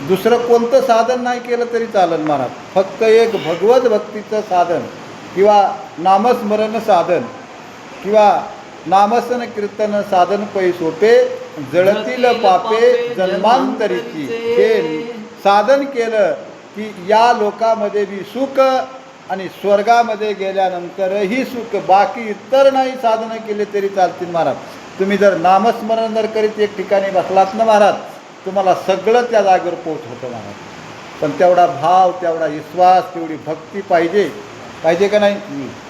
दुसरं कोणतं साधन नाही केलं तरी चालेल महाराज. फक्त एक भगवत भक्तीचं साधन किंवा नामस्मरण साधन किंवा नामसन कीर्तन साधन पै सोपे जळतील पापे जन्मांतरीची हे साधन केलं की या लोकामध्ये बी सुख आणि स्वर्गामध्ये गेल्यानंतरही सुख. बाकी इतर नाही साधनं केले तरी चालतील महाराज. तुम्ही जर नामस्मरण जर करीत एक ठिकाणी बसलात ना महाराज, तुम्हाला सगळं त्या जागेवर पोहोच होतं महाराज. पण तेवढा भाव, तेवढा विश्वास, तेवढी भक्ती पाहिजे का नाही.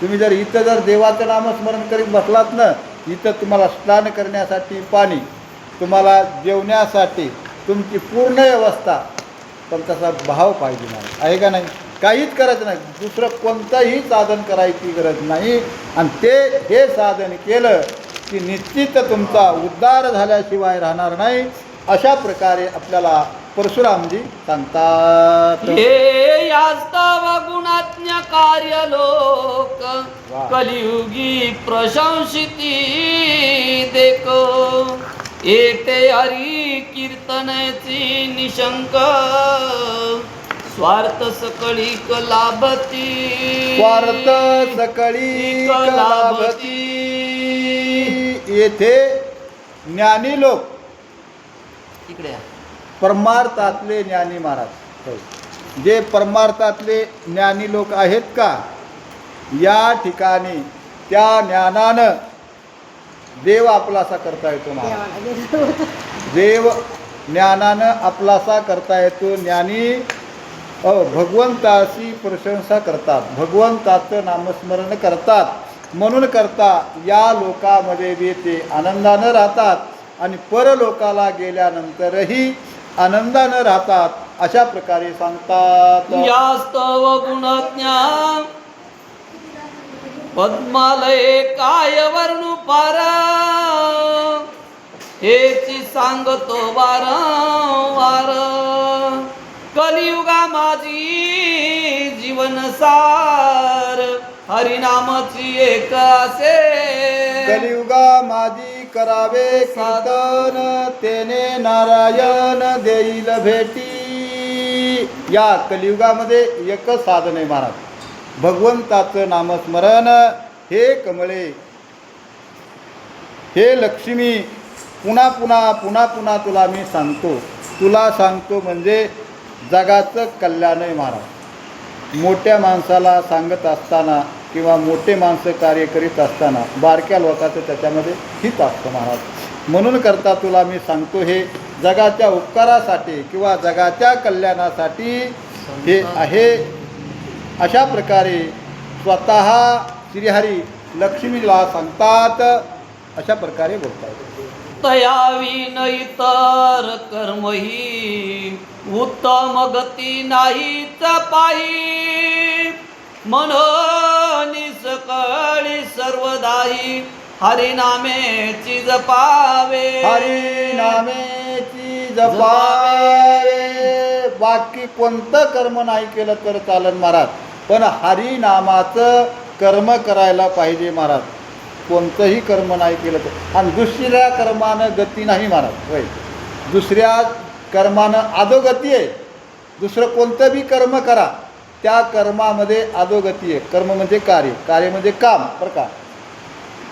तुम्ही जर इथं जर देवाचं नामस्मरण करीत बसलात ना, इथं तुम्हाला स्नान करण्यासाठी पाणी, तुम्हाला जेवण्यासाठी तुमची पूर्ण व्यवस्था, पण तसा भाव पाहिजे महाराज. आहे का नाही. काहीच करायचं नाही, दुसरं कोणतंही साधन करायची गरज नाही. आणि हे साधन केलं की निश्चित तुमचा उद्धार झाल्याशिवाय राहणार नाही. अशा प्रकारे आपल्याला परशुरामजी सांगतात. हे यास्तव गुणाज्ञ कार्य लोक कलियुगी प्रशंसिती देखो. येते हरी कीर्तनाची निशंक स्वार्थ सकळीक लाभती. स्वार्थ सकळीक लाभती. येथे ज्ञानी लोक, इकडे परमार्थातले ज्ञानी महाराज, जे परमार्थातले ज्ञानी लोक आहेत का, या ठिकाणी त्या ज्ञानानं देव आपलासा करता येतो महाराज. देव ज्ञानानं आपलासा करता येतो. ज्ञानी भगवंताची प्रशंसा करतात, भगवंताचं नामस्मरण करतात. म्हणून करता या लोकामध्ये बी ते आनंदानं राहतात आणि परलोकाला गेल्यानंतरही आनंदानं राहतात. अशा प्रकारे सांगतात. यास्तव गुणज्ञा पद्मालये काय वर्णू पार. हेची सांगतो वारंवार. कलियुगा माझी जीवनसार. हरिनामाची एक असे. कलियुगा माझी करावे कीर्तन, तेने नारायण देईल भेटी. या कलियुगामध्ये एकच साधन आहे महाराज, भगवंताचं नामस्मरण. हे कमळे, हे लक्ष्मी, पुन्हा पुन्हा पुन्हा पुन्हा तुला मी सांगतो. तुला सांगतो म्हणजे जगाचं कल्याण आहे महाराज. मोठ्या माणसाला सांगत असताना किंवा मोठे माणसं कार्य करीत असताना बारक्या लोकांचं त्याच्यामध्ये हित असतं महाराज. म्हणून करता तुला मी सांगतो, हे जगाच्या उपकारासाठी किंवा जगाच्या कल्याणासाठी हे आहे. अशा प्रकारे स्वतः श्रीहरी लक्ष्मीला सांगतात. अशा प्रकारे बोलतात. तयाविन इतर कर्मही उत्तम गती नाहीच पायी. म्हणून सकळी सर्वदाही हरिनामेची जपावे. हरिनामेची जपावे. बाकी कोणतं कर्म नाही केलं तर चालेल महाराज, पण हरिनामाचं कर्म करायला पाहिजे महाराज. कोणतंही कर्म नाही केलं तर. आणि दुसऱ्या कर्मानं गती नाही महाराज. होय, दुसऱ्या कर्मानं अधोगती आहे. दुसरं कोणतं बी कर्म करा, त्या कर्मामध्ये अधोगती आहे. कर्म म्हणजे कार्य, कार्य म्हणजे काम बरं का.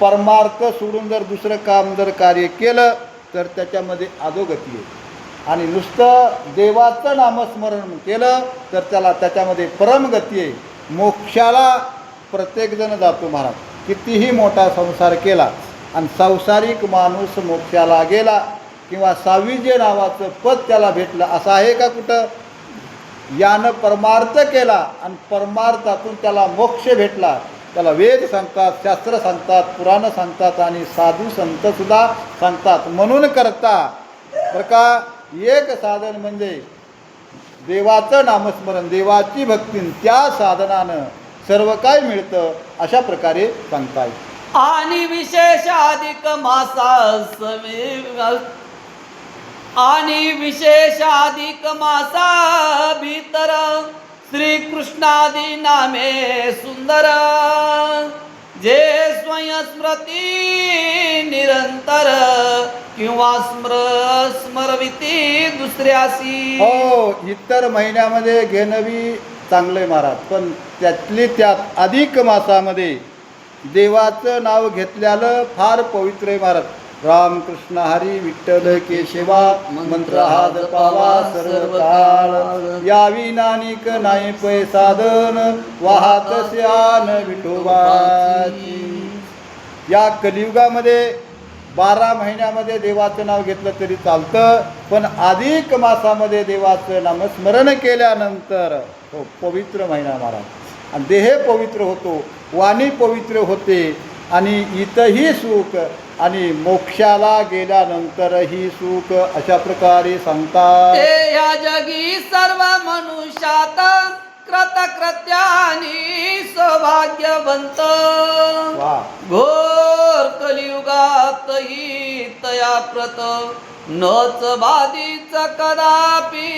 परमार्थ सोडून जर दुसरं काम जर कार्य केलं तर त्याच्यामध्ये अधोगती आहे. आणि नुसतं देवाचं नामस्मरण केलं तर त्याच्यामध्ये परमगती आहे. मोक्षाला प्रत्येकजण जातो महाराज. कितीही मोठा संसार केला आणि संसारिक माणूस मोक्षाला गेला किंवा साविज्य नावाचं पद त्याला भेटलं असं आहे का कुठं. यानं परमार्थ केला आणि परमार्थातून त्याला मोक्ष भेटला. त्याला वेद सांगतात, शास्त्र सांगतात, पुराणं सांगतात आणि साधू संतसुद्धा सांगतात. म्हणून करता बरं का, एक साधन म्हणजे देवाचं नामस्मरण, देवाची भक्ती. त्या साधनानं सर्व काय मिळतं अशा प्रकारे सांगता येईल. आणि विशेष अधिक मासा आणि विशेष अधिक मासा भीतर श्रीकृष्णादी नामे सुंदर. जे स्वयंस्मृती निरंतर किंवा स्मरविती दुसऱ्यासी हो, इतर महिन्यामध्ये घेणं बी चांगलं महाराज, पण त्यातली त्यात अधिक मासामध्ये देवाचं नाव घेतल्यानं फार पवित्र आहे महाराज. रामकृष्ण हरी विठ्ठल केशवा मंत्र हा जपावा सर्व काळ, यावी नानिक नाही पै साधन वाहत स्यान विठोबाची. या कलियुगामध्ये 12 महिन्यामध्ये देवाचं नाव घेतलं तरी चालतं, पण अधिक मासामध्ये देवाचं नामस्मरण केल्यानंतर हो पवित्र महिना महाराज, आणि देह पवित्र होतो, वाणी पवित्र होते, आणि इथंही सुख आणि मोक्षाला गेल्यानंतरही सुख, अशा प्रकारे सांगतात. ते या जगी सर्व मनुष्यात कृतकृत्यानी सौभाग्यवंत, वा, घोर कलियुगातही तया प्रत नच बाधीच कदापि.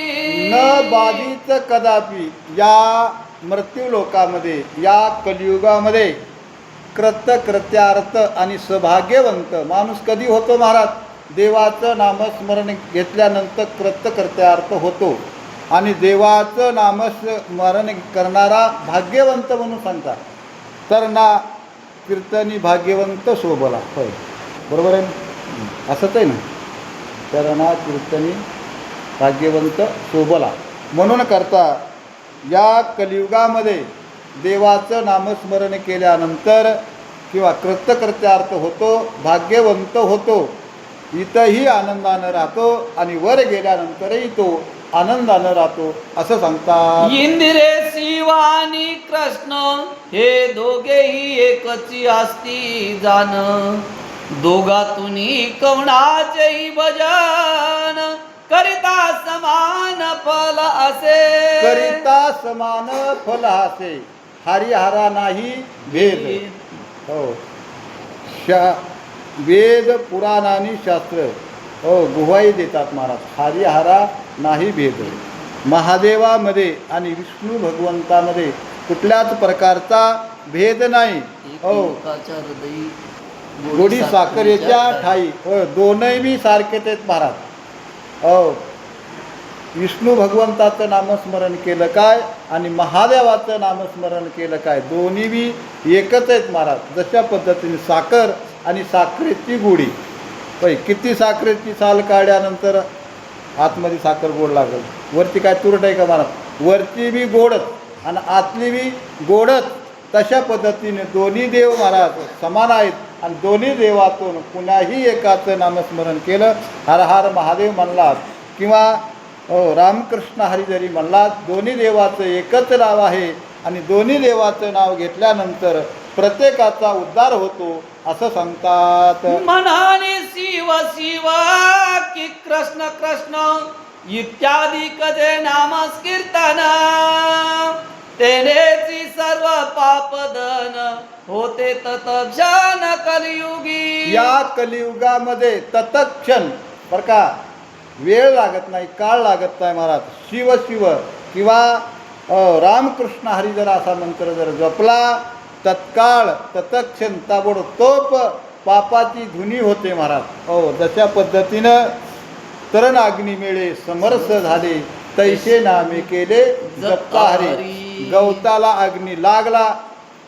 न बाधित कदापि. या मृत्यू लोकामध्ये, या कलियुगामध्ये कृत्यार्थ आणि सौभाग्यवंत माणूस कधी होतो महाराज? देवाचं नामस्मरण घेतल्यानंतर कृत्यार्थ होतो, आणि देवाचं नामस्मरण करणारा भाग्यवंत म्हणून सांगतात. तर ना कीर्तनी भाग्यवंत शोभला. होय, बरोबर आहे ना? असंच आहे ना? तर ना कीर्तनी भाग्यवंत शोभला म्हणून करता. या कलियुगामध्ये देवाचं नामस्मरण केल्यानंतर किंवा कृत्यार्थ होतो, भाग्यवंत होतो, इथंही आनंदानं राहतो, आणि वर गेल्यानंतरही तो आनंदानं राहतो, असं सांगतात. इंदिरे शिवा आणि कृष्ण हे दोघेही एकची असती जाण, दोघातूनही कवणाचेही भजन करिता समान फल असे. करिता समान फल असे, हरिहरा नाही भेद. हो, वेद पुराण आणि शास्त्र हो गुहाई देतात महाराज, हरिहरा नाही भेद. महादेवामध्ये आणि विष्णू भगवंतामध्ये कुठल्याच प्रकारचा भेद नाही. हो, एकाच्या हृदयी गोडी साखरेच्या ठाई. हो, दोनही बी सारखेच आहेत महाराज. हो, विष्णू भगवंताचं नामस्मरण केलं काय आणि महादेवाचं नामस्मरण केलं काय, दोन्ही बी एकच आहेत महाराज. जशा पद्धतीने साखर आणि साखरेची गोडी. होय, किती साखरेची साल काढल्यानंतर आतमध्ये साखर गोड लागेल, वरती काय तुरट आहे का महाराज? वरची बी गोडच आणि आतली बी गोडच. तशा पद्धतीने दोन्ही देव महाराज समान आहेत, आणि दोन्ही देवातून कुणाही एकाचं नामस्मरण केलं, हर हर महादेव म्हणलात किंवा रामकृष्ण हरी जरी म्हणलात, दोन्ही देवाचं एकच नाव आहे, आणि दोन्ही देवाचं नाव घेतल्यानंतर प्रत्येकाचा उद्धार होतो, असं सांगतात. मनाने शिव शिव की कृष्ण कृष्ण इत्यादी कजे नामस्कीर्तन, तेनेची सर्व पापदन होते तत्क्षण कलियुगी. या कलियुगामध्ये तत्क्षण बरं का, वेळ लागत नाही, काळ लागत नाही महाराज. शिव शिव किंवा रामकृष्ण हरी जर असा मंत्र जर जपला, तत्काळ तत्क्षण ताबडतोब पापाची धुनी होते महाराज. हो, जशा पद्धतीनं तरण अग्नी मिळे समरस झाले, तैसे नामे केले जपता हरी. गवताला अग्नी लागला,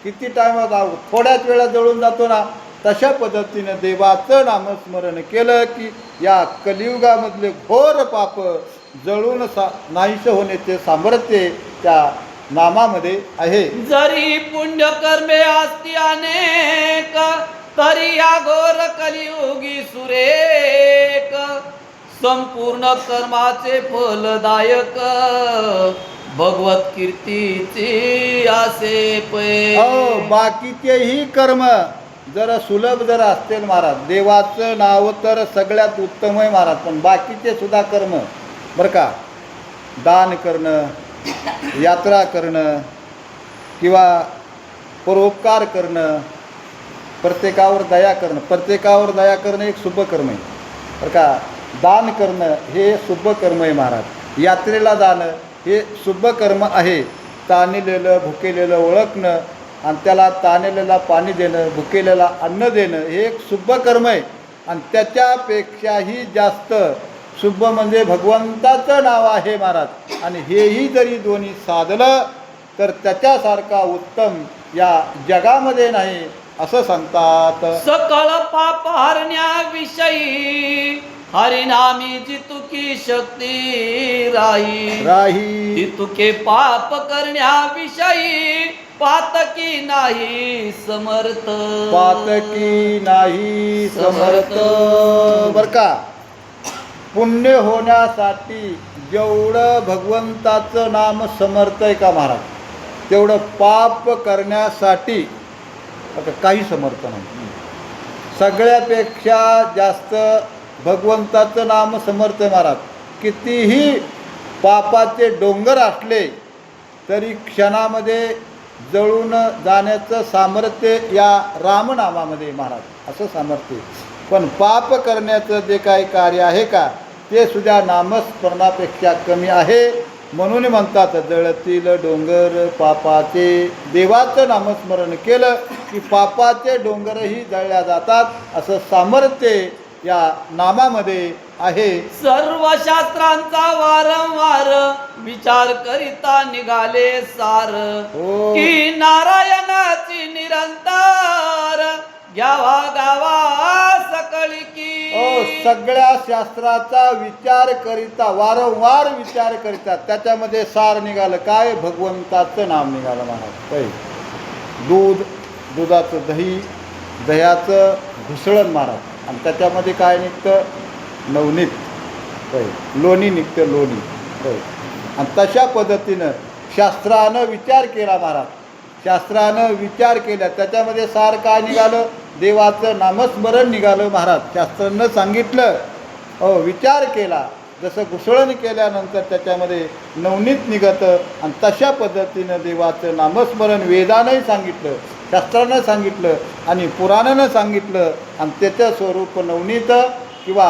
किती टायमात थोड्याच वेळात जळून जातो ना, तशा पद्धतीनं देवाचं नामस्मरण केलं की या कलियुगामधले घोर पाप जळून नाहीसे होण्याचे सामर्थ्य त्या नामामध्ये आहे. जरी पुण्य कर्मे असती अनेक, तरी या घोर कलियुगी सुरेख, संपूर्ण कर्माचे फलदायक भगवत कीर्तीची आसे पै. बाकीचेही कर्म जर सुलभ जर असतील महाराज, देवाचं नाव तर सगळ्यात उत्तम आहे महाराज, पण बाकीचे सुद्धा कर्म बरं का, दान करणं, यात्रा करणं किंवा परोपकार करणं, प्रत्येकावर दया करणं, प्रत्येकावर दया करणं एक शुभ कर्म आहे बरं का. दान करणं हे शुभ कर्म आहे महाराज. यात्रेला जाणं हे शुभ कर्म आहे. ताणलेलं भुकेलेलं ओळखणं आणि त्याला ताणलेला पाणी देणं, भुकेलेला अन्न देणं हे एक शुभ कर्म आहे. आणि त्याच्यापेक्षाही जास्त शुभ म्हणजे भगवंताचं नाव आहे महाराज. आणि हेही जरी दोन्ही साधलं तर त्याच्यासारखा उत्तम या जगामध्ये नाही असं सांगतात. सकळ पाप हरण्याविषयी हरिनामी जितुकी शक्ती राही जितुके पाप करण्याविषयी पातकी नाही समर्थ पातकी नाही समर्थ. बर का, पुण्य होण्यासाठी जेवढं भगवंताचं नाम समर्थ आहे का महाराज, तेवढं पाप करण्यासाठी आता काही समर्थ नाही. सगळ्यापेक्षा जास्त भगवंताचं नाम समर्थ महाराज. कितीही पापाचे डोंगर असले तरी क्षणामध्ये जळून जाण्याचं सामर्थ्य या रामनामामध्ये महाराज, असं सामर्थ्य. पण पाप करण्याचं जे काही कार्य आहे का ते सुद्धा नामस्मरणापेक्षा कमी आहे. म्हणून म्हणतात जळतील डोंगर पापाचे, देवाचं नामस्मरण केलं की पापाचे डोंगरही जळल्या जातात असं सामर्थ्य या नामामध्ये आहे. सर्व शास्त्रांचा वारंवार विचार करिता निघाले सार हो. की नारायणाची निरंतर घ्यावा गावा सकळी की. सगळ्या शास्त्राचा विचार करिता, वारंवार विचार करिता त्याच्यामध्ये सार निघालं काय, भगवंताचं नाम निघालं महाराज. काय दूध, दुधाचं दही, दह्याचं घुसळण महाराज. आणि त्याच्यामध्ये काय निघतं, नवनीत. काय लोणी निघतं, लोणी. काय आणि तशा पद्धतीनं शास्त्रानं विचार केला महाराज. शास्त्रानं विचार केला त्याच्यामध्ये सार काय निघालं, देवाचं नामस्मरण निघालं महाराज. शास्त्रानं सांगितलं, विचार केला, जसं घुसळण केल्यानंतर त्याच्यामध्ये नवनीत निघतं. आणि तशा पद्धतीनं देवाचं नामस्मरण वेदानंही सांगितलं, शास्त्रानं सांगितलं आणि पुराणानं सांगितलं. आणि त्याचं स्वरूप नवनीत किंवा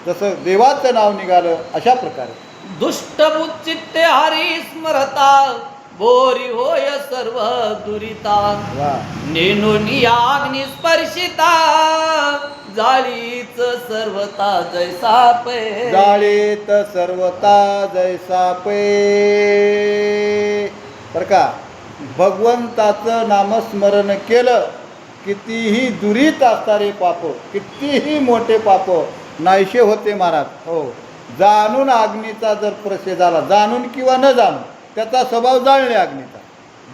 जसं देवाचं नाव निघालं अशा प्रकारे. दुष्ट बुच्चित्ते हरी स्मरता बोरी होय सर्व दुरिता. नेनुनी अग्नि स्पर्शिता जाळीच सर्वता जैसा पे. जाळीत सर्वता जैसा पे. बरं का, भगवंताचं नामस्मरण केलं कितीही दुरीत असणारे पाप, कितीही मोठे पाप नाहीशे होते महाराज. हो, जाणून अग्नीचा जर प्रवेश झाला, जाणून किंवा न जाणून, त्याचा स्वभाव जाळणे अग्नीचा.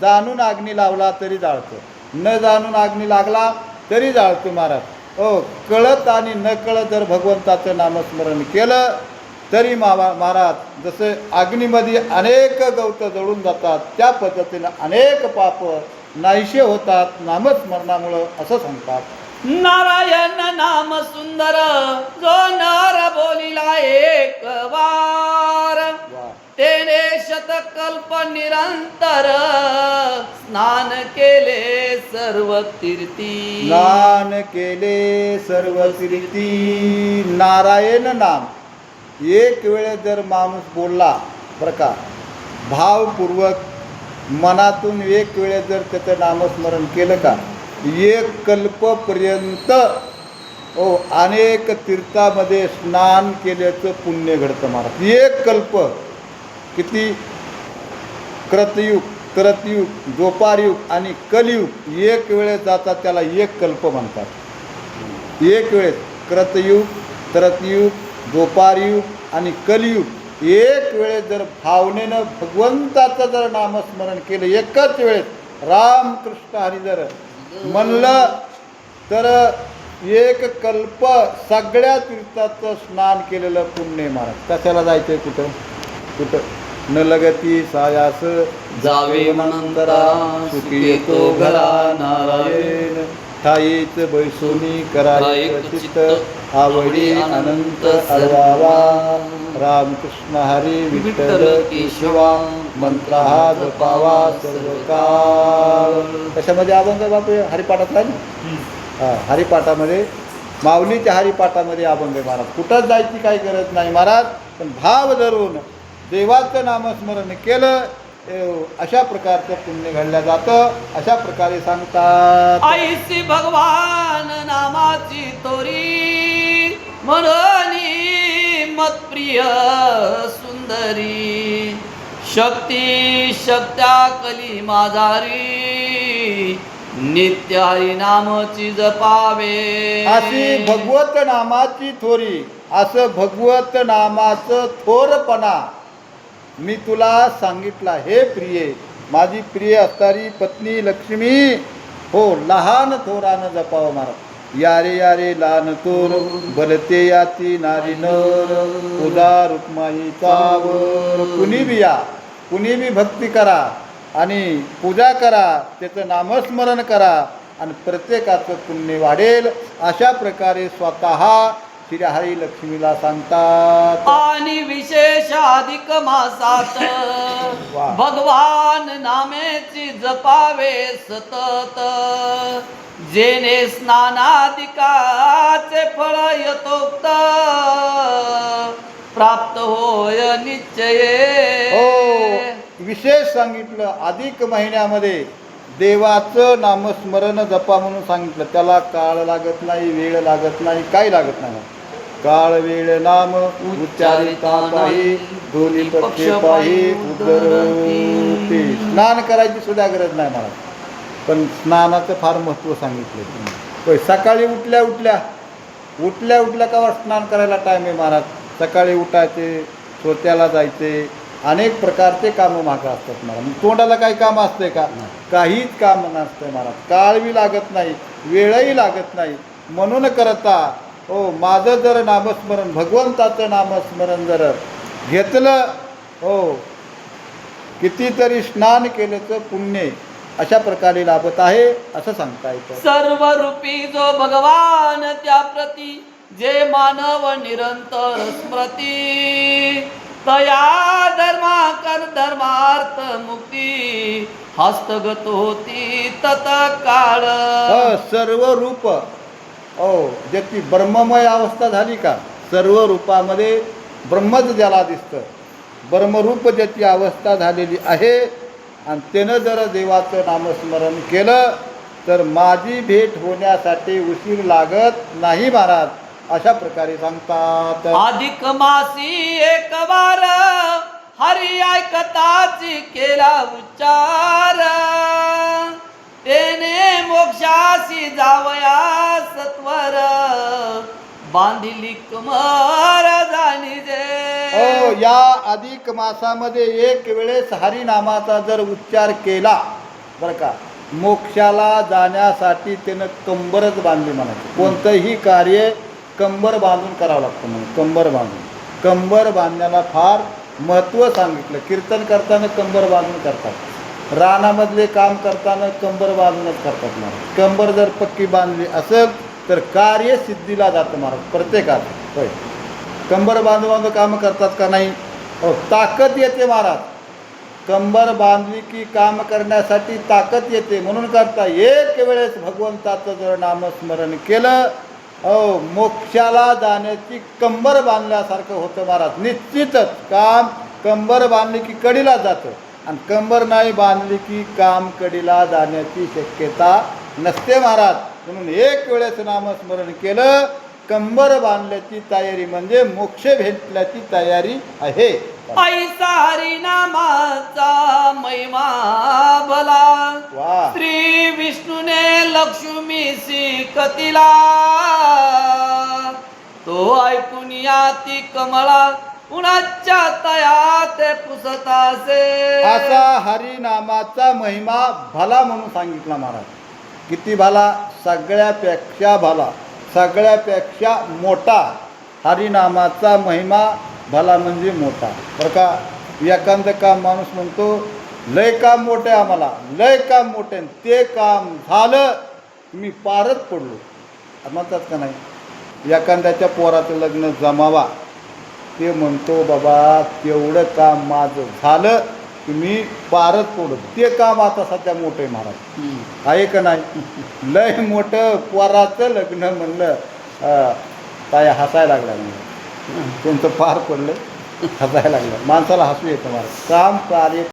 जाणून अग्नी लावला तरी जाळतो, न जाणून अग्नी लागला तरी जाळतो महाराज. हो, कळत आणि न कळत जर भगवंताचं नामस्मरण केलं तरी महाराज जसं अग्नीमध्ये अनेक गवतं जळून जातात त्या पद्धतीनं अनेक पाप नाहीशे होतात नामस्मरणामुळं असं सांगतात. नारायण नाम सुंदर जो नर बोलिला एक वार तेने शतकल्प निरंतर स्नान केले सर्व तीर्थी. स्नान केले सर्व तीर्थी. नारायण नाम एक वेळ जर माणूस बोलला बरं का, भावपूर्वक मनातून एक वेळ जर त्याचं नामस्मरण केलं का, एक कल्पपर्यंत अनेक तीर्थामध्ये स्नान केल्याचं पुण्य घडतं महाराज. एक कल्प, किती कृतयुग, त्रतयुग, द्वापारयुग आणि कलियुग एक वेळेस जातात त्याला एक कल्प म्हणतात. एक वेळेस कृतयुग, त्रतयुग, द्वापारयुग आणि कलियुग एक वेळेस जर भावनेनं भगवंताचं जर नामस्मरण केलं एकच वेळेस, रामकृष्ण हरी जर म्हणलं तर एक कल्प सगळ्या तीर्थाचं स्नान केलेलं पुण्य महाराज. कशाला जायचंय, कुठं कुठं न लगती सायास जावे मनंतरा सुखी येतो घरा नारायण. ठाईच बैसोनी करायचं चित्त आवडी अनंत अडवावा. रामकृष्ण हरी विठ्ठल केशवा मंत्र हा जपावा सर्व काळ. कशामध्ये अभंग बापू हरिपाठात राहील. हरिपाठामध्ये माऊलीच्या हरिपाठामध्ये अभंग आहे महाराज. कुठंच जायची काही गरज नाही महाराज, पण भाव धरून देवाचं नामस्मरण केलं अशा प्रकारचं पुण्य घडलं जातं अशा प्रकारे सांगतात. ऐसी भगवान नामाची तोरी म्हणून मतप्रिय सुंदरी शक्ती शक्त्या कली माझारी नित्य हरिनामची जपावे. अशी भगवत नामाची थोरी, असं भगवत नामाचं थोरपणा मी तुला सांगितला. हे प्रिये, माझी प्रिय असणारी पत्नी लक्ष्मी, हो लहान थोरानं जपावं महाराज. यारे यारे लहान थोर बलते याती नारी नर, तुझा रुक्माईचा वर. कुणी बी या, कुणी बी भक्ती करा आणि पूजा करा, त्याचं नामस्मरण करा आणि प्रत्येकाचं पुण्य वाढेल. अशा प्रकारे स्वतः श्रीहरी लक्ष्मीला सांगतात. आणि विशेष अधिक मासात वा. भगवान नामेची जपावे सतत, जेने स्नानाधिकाचे फळ यथोक्त प्राप्त होय निश्चये. हो, विशेष सांगितलं. अधिक महिन्यामध्ये देवाचं नामस्मरण जपा म्हणून सांगितलं. त्याला काळ लागत नाही, वेळ लागत नाही, काही लागत नाही. काळ वेळ नाम उच्चारिता पाही, दोन्ही पक्ष पाही उदरते. स्नान करायची सुद्धा गरज नाही मला, पण स्नानाचं फार महत्त्व सांगितलं. होय, सकाळी उठल्या उठल्या का स्नान करायला टाईम आहे महाराज. सकाळी उठायचे, स्वत्याला जायचे, अनेक प्रकारचे कामं मागं असतात महाराज. मग तोंडाला काही काम असते का? काहीच काम नसतं महाराज. काळ बी लागत नाही, वेळही लागत नाही. म्हणून करता हो, माझं जर नामस्मरण, भगवंताचं नामस्मरण जर घेतलं, हो कितीतरी स्नान केल्याचं पुण्य अशा प्रकारे लाभत आहे असं सांगता येतं. सर्व रूपी जो भगवान त्या प्रती जे मानव निरंतर स्मृती, तया धर्मार्थ मुक्ती हस्तगत होती तत काळ. सर्व रूप, हो ज्याची ब्रह्ममय अवस्था झाली का, सर्व रूपामध्ये ब्रह्मच ज्याला दिसतं, ब्रह्मरूप ज्याची अवस्था झालेली आहे आणि त्यानं जर देवाचं नामस्मरण केलं तर माझी भेट होण्यासाठी उशीर लागत नाही महाराज. अशा प्रकारे सांगतात. अधिक मासी एक वार हरी ऐकताची केला उच्चार, तेने मोक्षासी जावया सत्वर बांधिली कमर जाणीजे. हो, या अधिक मासामध्ये एक वेळेस हरिनामाचा जर उच्चार केला बरं का, मोक्षाला जाण्यासाठी त्यानं कंबरच बांधली म्हणायची. कोणतंही कार्य कंबर बांधून करावं लागतं म्हणून. कंबर बांधण्याला फार महत्त्व सांगितलं. कीर्तन करताना कंबर बांधून करतात, रानामधले काम करताना कंबर बांधूनच करतात महाराज. कंबर जर पक्की बांधली असेल तर कार्य सिद्धीला जातं महाराज प्रत्येकात. होय, कंबर बांधून कामं करतात का नाही? हो, ताकद येते महाराज. कंबर बांधली की काम करण्यासाठी ताकद येते, म्हणून करता. एक वेळेस भगवंताचं जर नामस्मरण केलं, हो मोक्षाला जाण्याची कंबर बांधल्यासारखं होतं महाराज. निश्चितच काम कंबर बांधली की कडीला जातं आणि कंबर नाही बांधली की काम कडीला जाण्याची शक्यता नसते महाराज. म्हणून एक वेळेस नामस्मरण केलं, कंबर बांधल्याची तयारी म्हणजे मोक्ष भेटल्याची तयारी आहे. ऐसा हरिनामाचा महिमा भला, वा. श्री विष्णूने लक्ष्मीसी कतिला, तो ऐकून याती कमळा उन्हाच्या तया ते पुसतासे. असा हरिनामाचा महिमा भला म्हणून सांगितला महाराज. किती भला? सगळ्यापेक्षा भला, सगळ्यापेक्षा मोठा. हरिनामाचा महिमा भला म्हणजे मोठा बरं का. एखादं काम माणूस म्हणतो लय काम मोठं आहे, आम्हाला लय काम मोठे, ते काम झालं मी पारच पडलो म्हणतात का नाही. एखाद्याच्या पोराचं लग्न जमावा, ते म्हणतो बाबा तेवढं काम माझं झालं की मी पारच पडलो, ते काम आता सध्या मोठं आहे महाराज. आहे का नाही? लय मोठं पोराचं लग्न म्हणलं, काय हसायला लागला म्हणजे त्यांचं पार पडलं, हसायला लागलं. माणसाला हसू येतं महाराज. काम कार्य